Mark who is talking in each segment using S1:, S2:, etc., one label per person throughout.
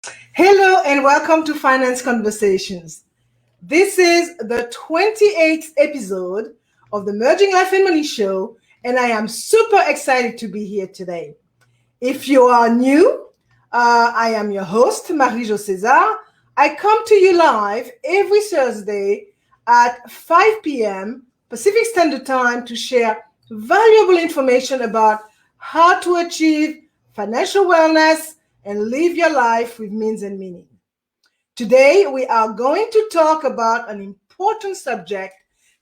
S1: Hello and welcome to Finance Conversations. This is the 28th episode of the Merging Life and Money Show, and I am super excited to be here today. If you are new, I am your host, Marie-Jo César. I come to you live every Thursday at 5 p.m. Pacific Standard Time to share valuable information about how to achieve financial wellness and live your life with means and meaning. Today, we are going to talk about an important subject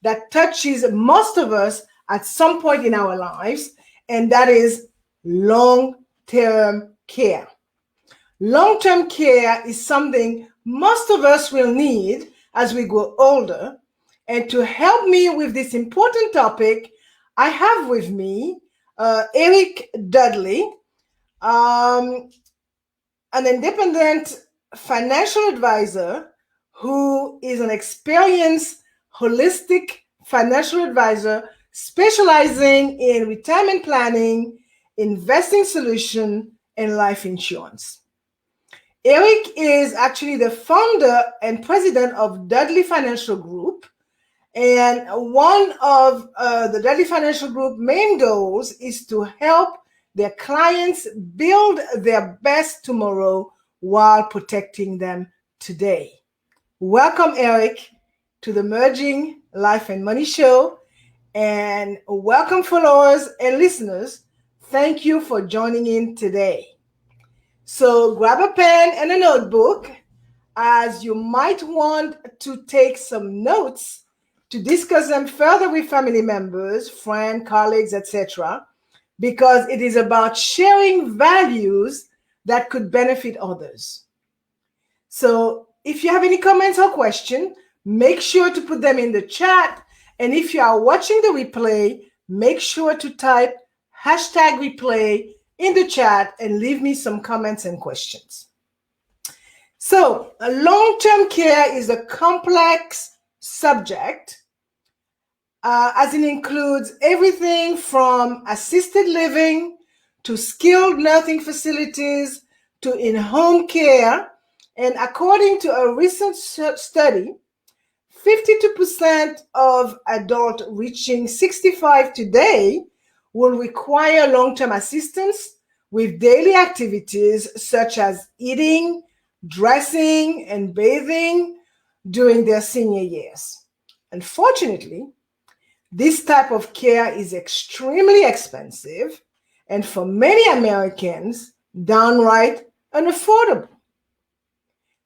S1: that touches most of us at some point in our lives, and that is long-term care. Long-term care is something most of us will need as we grow older. And to help me with this important topic, I have with me Eric Dudley, an independent financial advisor who is an experienced holistic financial advisor specializing in retirement planning, investing solution, and life insurance. Eric is actually the founder and president of Dudley Financial Group. And one of the Dudley Financial Group main goals is to help their clients build their best tomorrow while protecting them today. Welcome, Eric, to the Merging Life and Money Show. And welcome, followers and listeners. Thank you for joining in today. So grab a pen and a notebook, as you might want to take some notes to discuss them further with family members, friends, colleagues, etc., because it is about sharing values that could benefit others. So if you have any comments or questions, make sure to put them in the chat. And if you are watching the replay, make sure to type #replay in the chat and leave me some comments and questions. So long-term care is a complex subject, as it includes everything from assisted living to skilled nursing facilities to in-home care. And according to a recent study, 52% of adults reaching 65 today will require long-term assistance with daily activities such as eating, dressing, and bathing during their senior years. Unfortunately, this type of care is extremely expensive and for many Americans, downright unaffordable.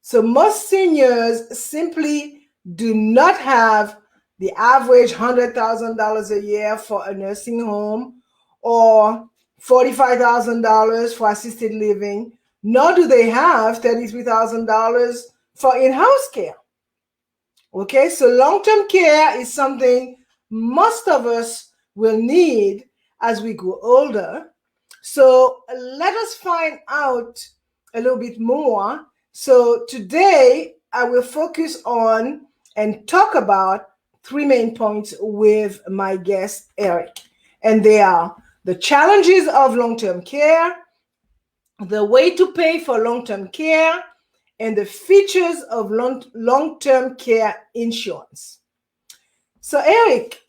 S1: So most seniors simply do not have the average $100,000 a year for a nursing home or $45,000 for assisted living, nor do they have $33,000 for in-house care. Okay, so long-term care is something most of us will need as we grow older. So let us find out a little bit more. So today I will focus on and talk about three main points with my guest, Eric. And they are the challenges of long-term care, the way to pay for long-term care, and the features of long-term care insurance. So Eric,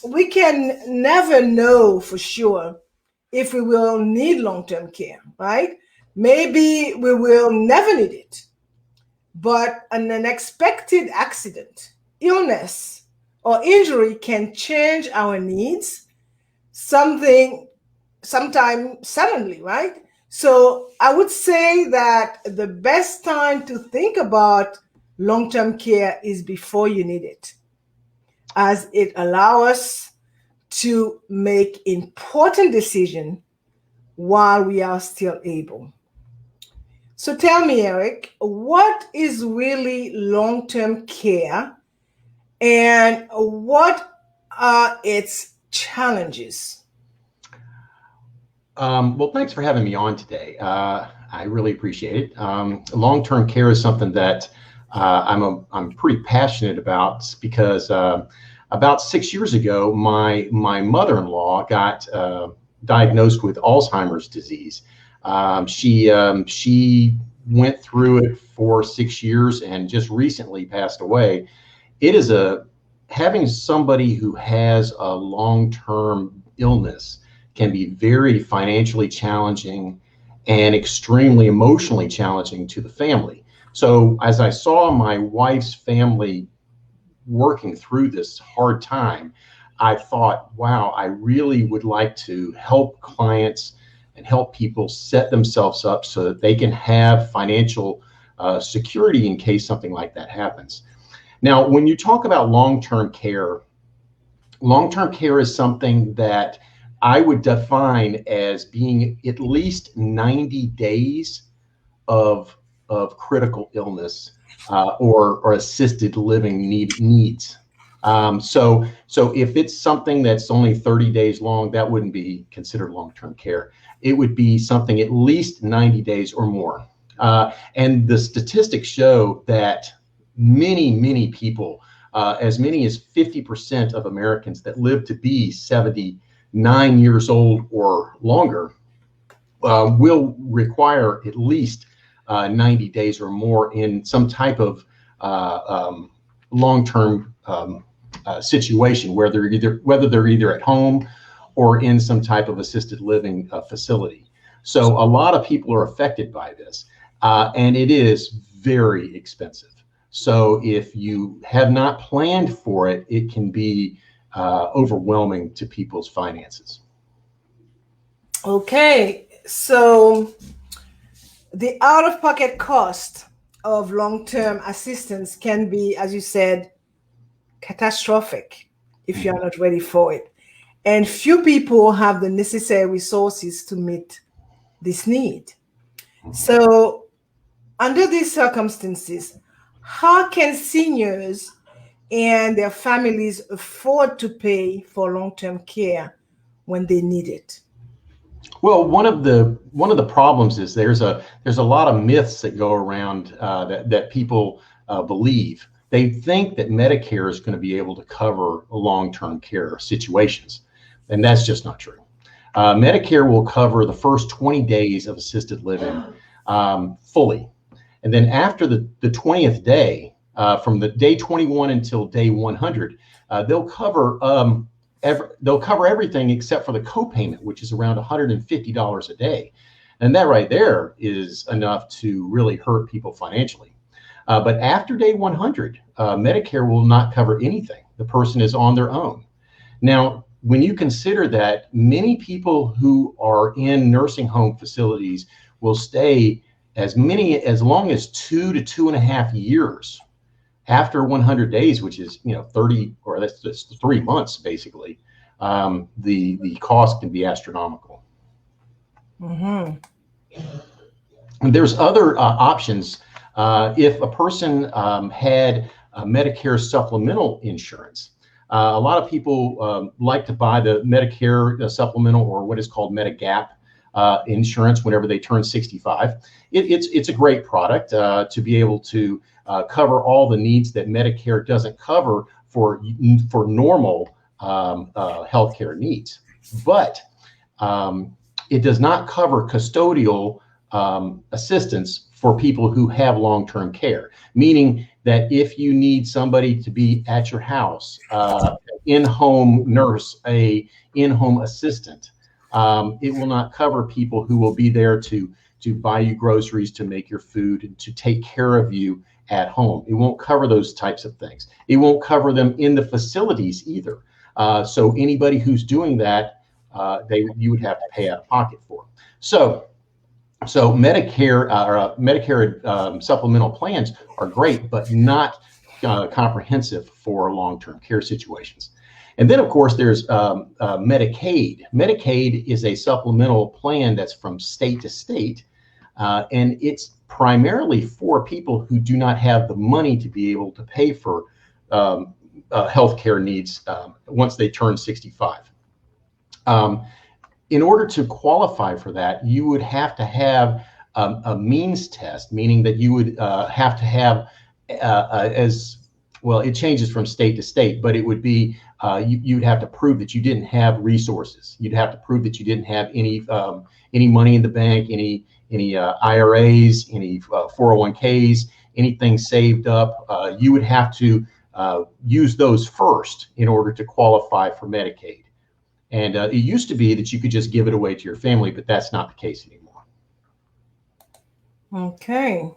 S1: we can never know for sure if we will need long-term care, right? Maybe we will never need it, but an unexpected accident, illness, or injury can change our needs, sometime suddenly, right? So I would say that the best time to think about long-term care is before you need it, as it allows us to make important decisions while we are still able. So tell me, Eric, what is really long-term care and what are its challenges?
S2: Well, thanks for having me on today. I really appreciate it. Long-term care is something that I'm pretty passionate about because about 6 years ago, my mother-in-law got diagnosed with Alzheimer's disease. She went through it for 6 years and just recently passed away. It is having somebody who has a long-term illness can be very financially challenging and extremely emotionally challenging to the family. So as I saw my wife's family working through this hard time, I thought, wow, I really would like to help clients and help people set themselves up so that they can have financial security in case something like that happens. Now, when you talk about long-term care is something that I would define as being at least 90 days of critical illness or assisted living needs. So if it's something that's only 30 days long, that wouldn't be considered long-term care. It would be something at least 90 days or more. And the statistics show that many people, as many as 50% of Americans that live to be 79 years old or longer, will require at least 90 days or more in some type of long-term situation, where whether they're either at home or in some type of assisted living facility. So a lot of people are affected by this, and it is very expensive. So if you have not planned for it, it can be overwhelming to people's finances.
S1: Okay, so the out-of-pocket cost of long-term assistance can be, as you said, catastrophic if you're not ready for it. And few people have the necessary resources to meet this need. So under these circumstances, how can seniors and their families afford to pay for long-term care when they need it?
S2: Well, one of the problems is there's a lot of myths that go around that people believe. They think that Medicare is going to be able to cover long-term care situations, and that's just not true. Medicare will cover the first 20 days of assisted living fully, and then after the 20th day, from the day 21 until day 100, they'll cover everything except for the copayment, which is around $150 a day. And that right there is enough to really hurt people financially. But after day 100, Medicare will not cover anything. The person is on their own. Now, when you consider that many people who are in nursing home facilities will stay as long as 2 to 2.5 years after 100 days, which is 30, or that's just 3 months basically, the cost can be astronomical.
S1: Mm-hmm.
S2: And there's other options. If a person had a Medicare supplemental insurance, a lot of people like to buy the Medicare supplemental, or what is called Medigap insurance, whenever they turn 65. It's a great product to be able to cover all the needs that Medicare doesn't cover for normal healthcare needs, but it does not cover custodial assistance for people who have long-term care, meaning that if you need somebody to be at your house, in-home nurse, a in-home assistant, it will not cover people who will be there to buy you groceries, to make your food, and to take care of you at home. It won't cover those types of things. It won't cover them in the facilities either. So anybody who's doing that, you would have to pay out of pocket for. So Medicare supplemental plans are great, but not comprehensive for long-term care situations. And then, of course, there's Medicaid. Medicaid is a supplemental plan that's from state to state, and it's primarily for people who do not have the money to be able to pay for healthcare needs once they turn 65. In order to qualify for that, you would have to have a means test, meaning that you would have to have, as well, it changes from state to state, but it would be, you'd have to prove that you didn't have resources. You'd have to prove that you didn't have any money in the bank, any IRAs, any 401ks, anything saved up, you would have to use those first in order to qualify for Medicaid. And it used to be that you could just give it away to your family, but that's not the case anymore.
S1: Okay.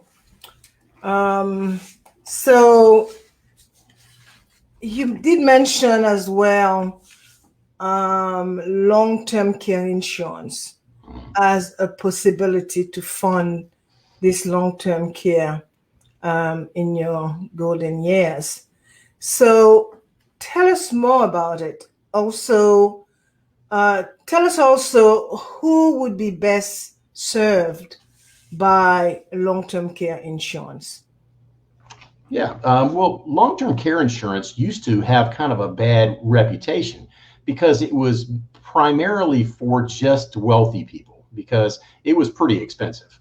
S1: So you did mention as well long-term care insurance as a possibility to fund this long-term care in your golden years. So tell us more about it. Also, tell us also who would be best served by long-term care insurance.
S2: Yeah, well, long-term care insurance used to have kind of a bad reputation because it was primarily for just wealthy people because it was pretty expensive.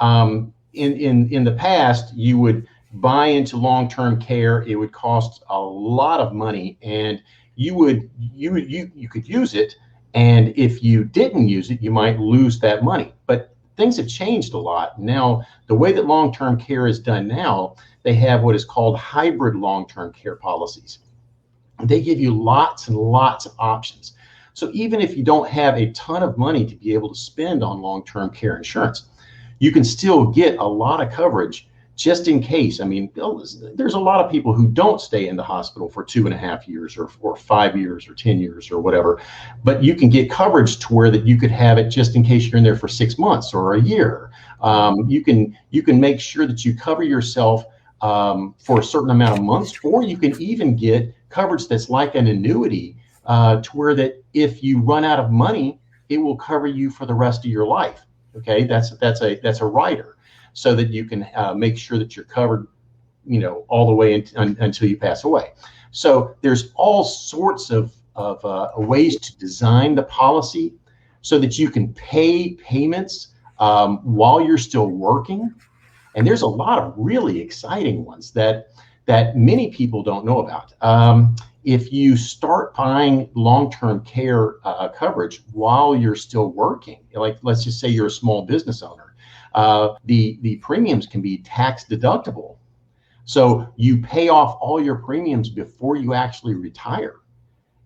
S2: In the past, you would buy into long-term care. It would cost a lot of money, and you could use it. And if you didn't use it, you might lose that money. But things have changed a lot. Now, the way that long-term care is done now, they have what is called hybrid long-term care policies. They give you lots and lots of options. So even if you don't have a ton of money to be able to spend on long-term care insurance, you can still get a lot of coverage just in case. I mean, there's a lot of people who don't stay in the hospital for 2.5 years or 5 years or 10 years or whatever, but you can get coverage to where that you could have it just in case you're in there for 6 months or a year. You can make sure that you cover yourself for a certain amount of months, or you can even get coverage that's like an annuity to where that if you run out of money, it will cover you for the rest of your life. Okay, that's a rider, so that you can make sure that you're covered, all the way until you pass away. So there's all sorts of ways to design the policy so that you can pay payments while you're still working. And there's a lot of really exciting ones that many people don't know about. If you start buying long-term care coverage while you're still working, like let's just say you're a small business owner, the premiums can be tax deductible. So you pay off all your premiums before you actually retire.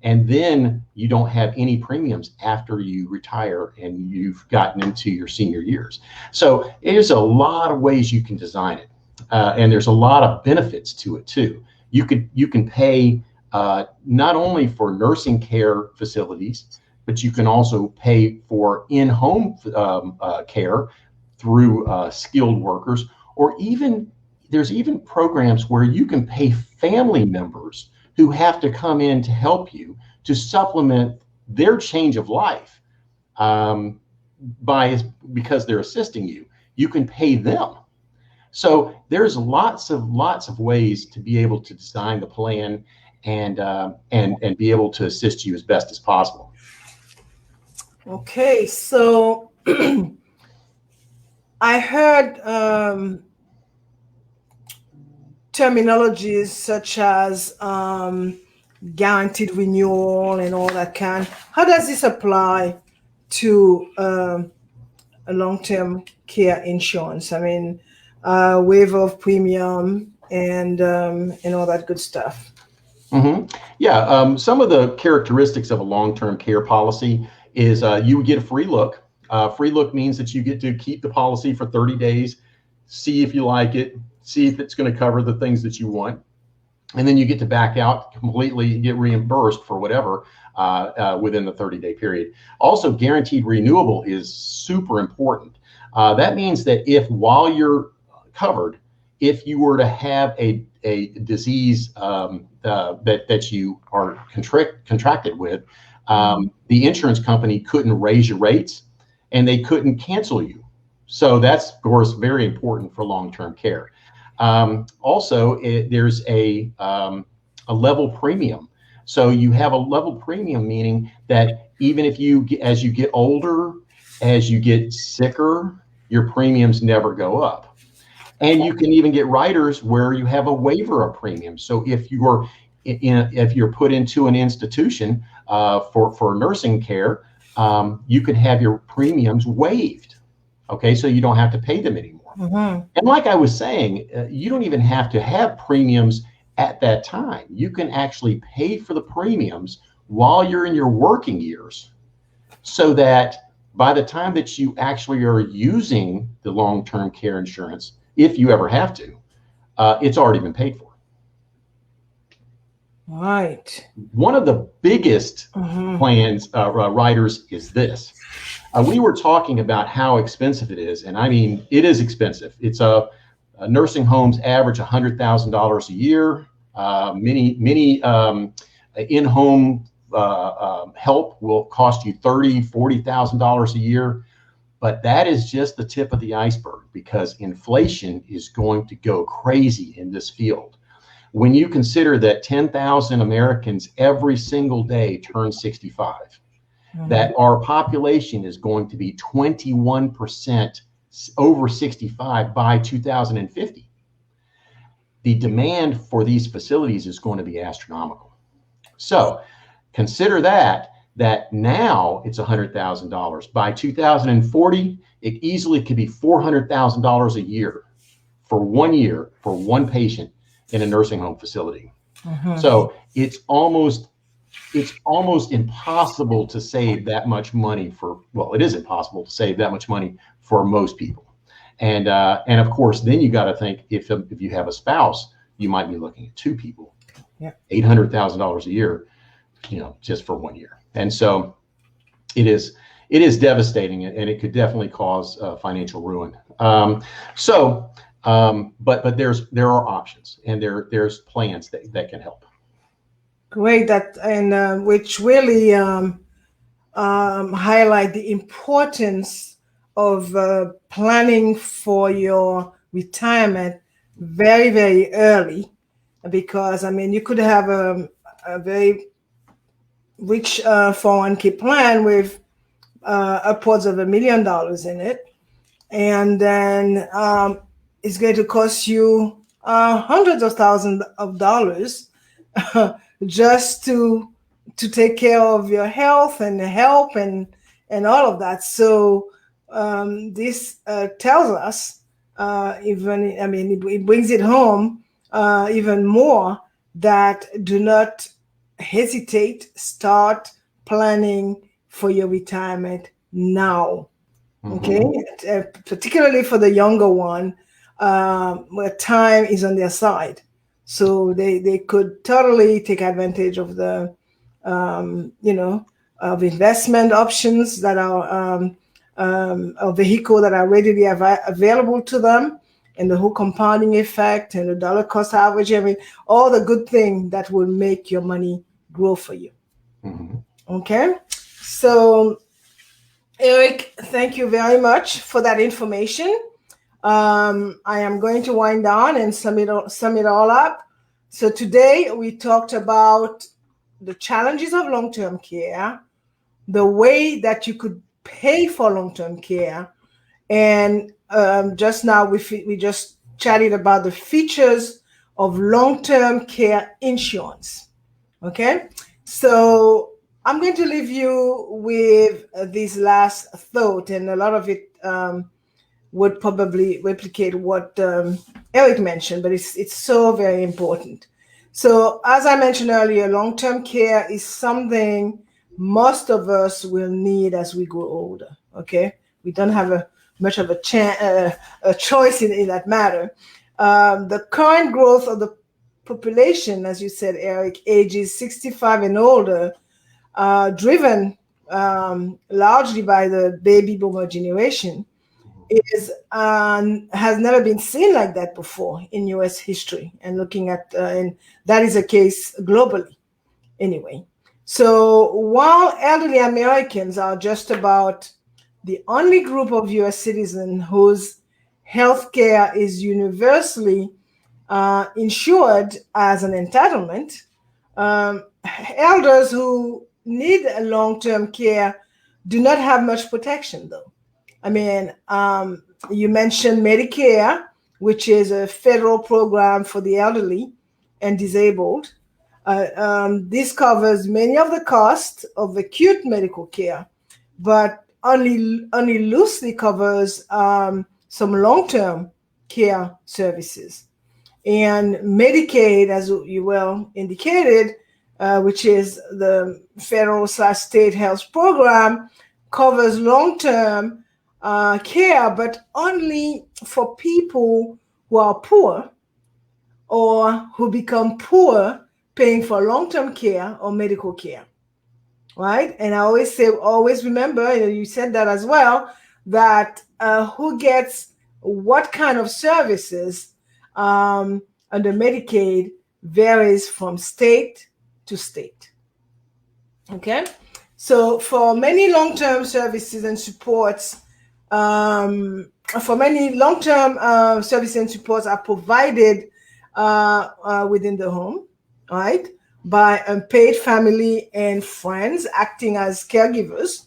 S2: And then you don't have any premiums after you retire and you've gotten into your senior years. So there's a lot of ways you can design it. And there's a lot of benefits to it too. You can pay not only for nursing care facilities, but you can also pay for in-home care through skilled workers, or there's even programs where you can pay family members who have to come in to help you to supplement their change of life because they're assisting you. You can pay them. So there's lots of ways to be able to design the plan and be able to assist you as best as possible.
S1: Okay, so I heard terminologies such as guaranteed renewal and all that kind. How does this apply to a long-term care insurance? I mean, waiver of premium and all that good stuff.
S2: Mm-hmm. Yeah, some of the characteristics of a long-term care policy is you would get a free look. Free look means that you get to keep the policy for 30 days, see if you like it, see if it's going to cover the things that you want. And then you get to back out completely, get reimbursed for whatever within the 30-day period. Also, guaranteed renewable is super important. That means that if while you're covered, if you were to have a disease that you are contracted with, the insurance company couldn't raise your rates and they couldn't cancel you. So that's, of course, very important for long-term care. Also, there's a level premium. So you have a level premium, meaning that even if as you get older, as you get sicker, your premiums never go up. And you can even get riders where you have a waiver of premiums. So if you're put into an institution for nursing care, you can have your premiums waived. Okay, so you don't have to pay them anymore.
S1: Mm-hmm.
S2: And like I was saying, you don't even have to have premiums at that time. You can actually pay for the premiums while you're in your working years, so that by the time that you actually are using the long-term care insurance, if you ever have to, it's already been paid for.
S1: Right.
S2: One of the biggest plans, riders, is this. We were talking about how expensive it is, and I mean, it is expensive. It's nursing homes average $100,000 a year. Many in-home help will cost you $30,000-$40,000 a year. But that is just the tip of the iceberg, because inflation is going to go crazy in this field. When you consider that 10,000 Americans every single day turn 65, that our population is going to be 21% over 65 by 2050. The demand for these facilities is going to be astronomical. So consider that now it's $100,000. By 2040, it easily could be $400,000 a year for 1 year for one patient in a nursing home facility. So it's almost impossible to save that much money it is impossible to save that much money for most people. And of course, then you got to think, if you have a spouse, you might be looking at two people, $800,000 a year, just for 1 year. And so it is devastating, and it could definitely cause financial ruin. But there are options, and there's plans that can help.
S1: Great, which really highlight the importance of planning for your retirement very, very early, because you could have a very rich 401k plan with upwards of $1 million in it, and then it's going to cost you hundreds of thousands of dollars just to take care of your health and help and all of that. So this tells us, it brings it home even more, that do not hesitate. Start planning for your retirement now. Okay, particularly for the younger one, where time is on their side, so they could totally take advantage of the of investment options that are a vehicle that are readily available to them, and the whole compounding effect and the dollar cost average. All the good things that will make your money grow for you. Okay, so Eric, thank you very much for that information. I am going to wind down and sum it all up. So today we talked about the challenges of long-term care, the way that you could pay for long-term care, and just now we just chatted about the features of long-term care insurance. Okay, so I'm going to leave you with this last thought, and a lot of it would probably replicate what Eric mentioned, but it's so very important. So as I mentioned earlier, long-term care is something most of us will need as we grow older. Okay, we don't have much of a choice in that matter. The current growth of the population, as you said, Eric, ages 65 and older, driven largely by the baby boomer generation, has never been seen like that before in U.S. history. And looking at, and that is a case globally, anyway. So while elderly Americans are just about the only group of U.S. citizens whose health care is universally insured as an entitlement, elders who need a long-term care do not have much protection, though. You mentioned Medicare, which is a federal program for the elderly and disabled. This covers many of the costs of acute medical care, but only loosely covers some long-term care services. And Medicaid, as you well indicated, which is the federal/state health program, covers long-term care, but only for people who are poor or who become poor paying for long-term care or medical care, right? And I always say, always remember, you said that as well, that who gets what kind of services under Medicaid varies from state to state. Okay, so for many long-term services and supports, services and supports are provided within the home, right, by unpaid family and friends acting as caregivers.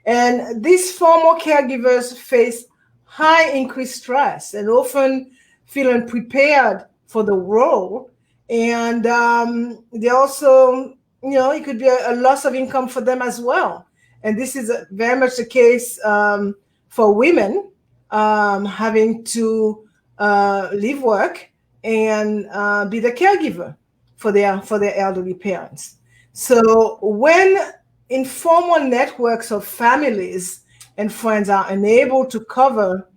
S1: And these former caregivers face high increased stress and often feel unprepared for the role. And they also, it could be a loss of income for them as well. And this is very much the case for women having to leave work and be the caregiver for their elderly parents. So when informal networks of families and friends are unable to cover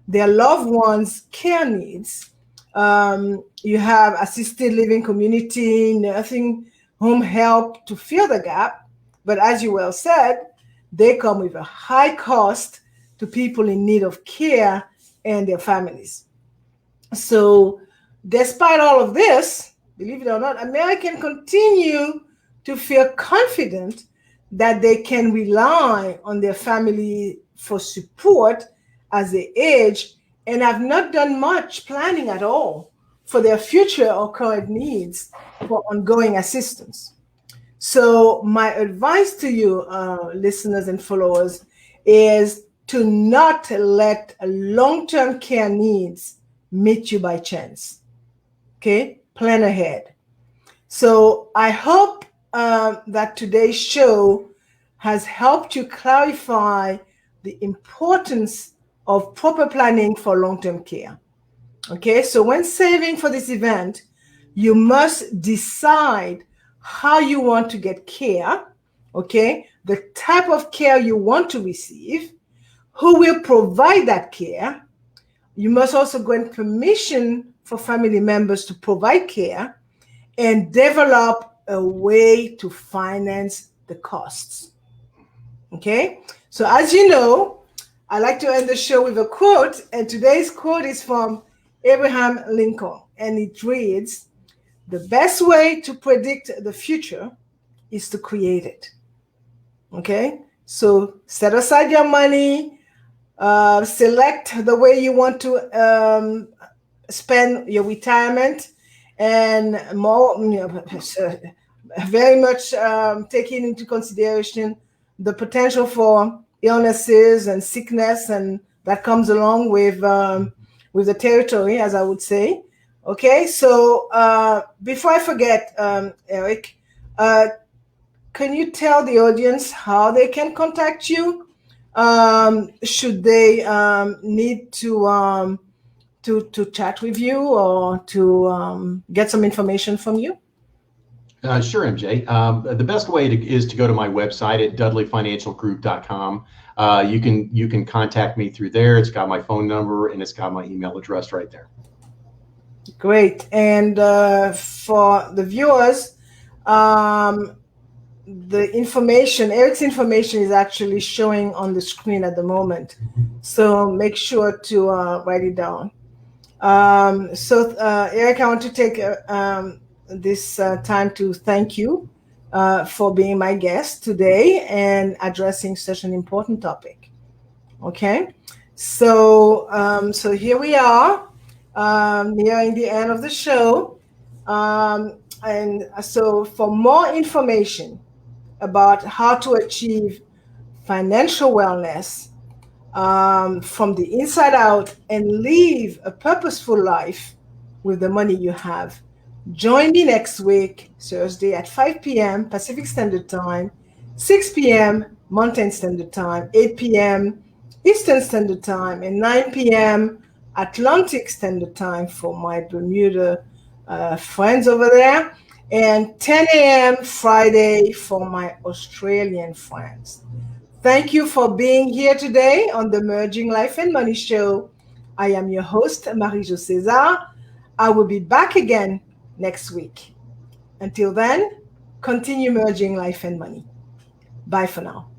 S1: their loved ones' care needs, you have assisted living, community, nursing, home help to fill the gap. But as you well said, they come with a high cost to people in need of care and their families. So despite all of this, believe it or not, Americans continue to feel confident that they can rely on their family for support as they age and have not done much planning at all for their future or current needs for ongoing assistance. So my advice to you, listeners and followers, is to not let long-term care needs meet you by chance. Okay, plan ahead. So I hope that today's show has helped you clarify the importance of proper planning for long-term care. Okay, so when saving for this event, you must decide how you want to get care, okay, the type of care you want to receive, who will provide that care. You must also grant permission for family members to provide care and develop a way to finance the costs. Okay, so as you know, I like to end the show with a quote, and today's quote is from Abraham Lincoln, and it reads, "The best way to predict the future is to create it." Okay, so set aside your money, select the way you want to spend your retirement, and more, very much taking into consideration the potential for illnesses and sickness, and that comes along with the territory, as I would say. Okay, so before I forget, Eric, can you tell the audience how they can contact you? Should they need to chat with you or to get some information from you?
S2: Sure, MJ. The best way is to go to my website at dudleyfinancialgroup.com. You can contact me through there. It's got my phone number and it's got my email address right there.
S1: Great. And for the viewers, the information, Eric's information is actually showing on the screen at the moment. So make sure to write it down. Eric, I want to take this time to thank you for being my guest today and addressing such an important topic. Okay, so here we are nearing the end of the show, and so for more information about how to achieve financial wellness from the inside out and live a purposeful life with the money you have, join me next week, Thursday at 5 p.m. Pacific Standard Time, 6 p.m. Mountain Standard Time, 8 p.m. Eastern Standard Time, and 9 p.m. Atlantic Standard Time for my Bermuda friends over there, and 10 a.m. Friday for my Australian friends. Thank you for being here today on the Merging Life and Money Show. I am your host, Marie-Jo César. I will be back again next week. Until then, continue merging life and money. Bye for now.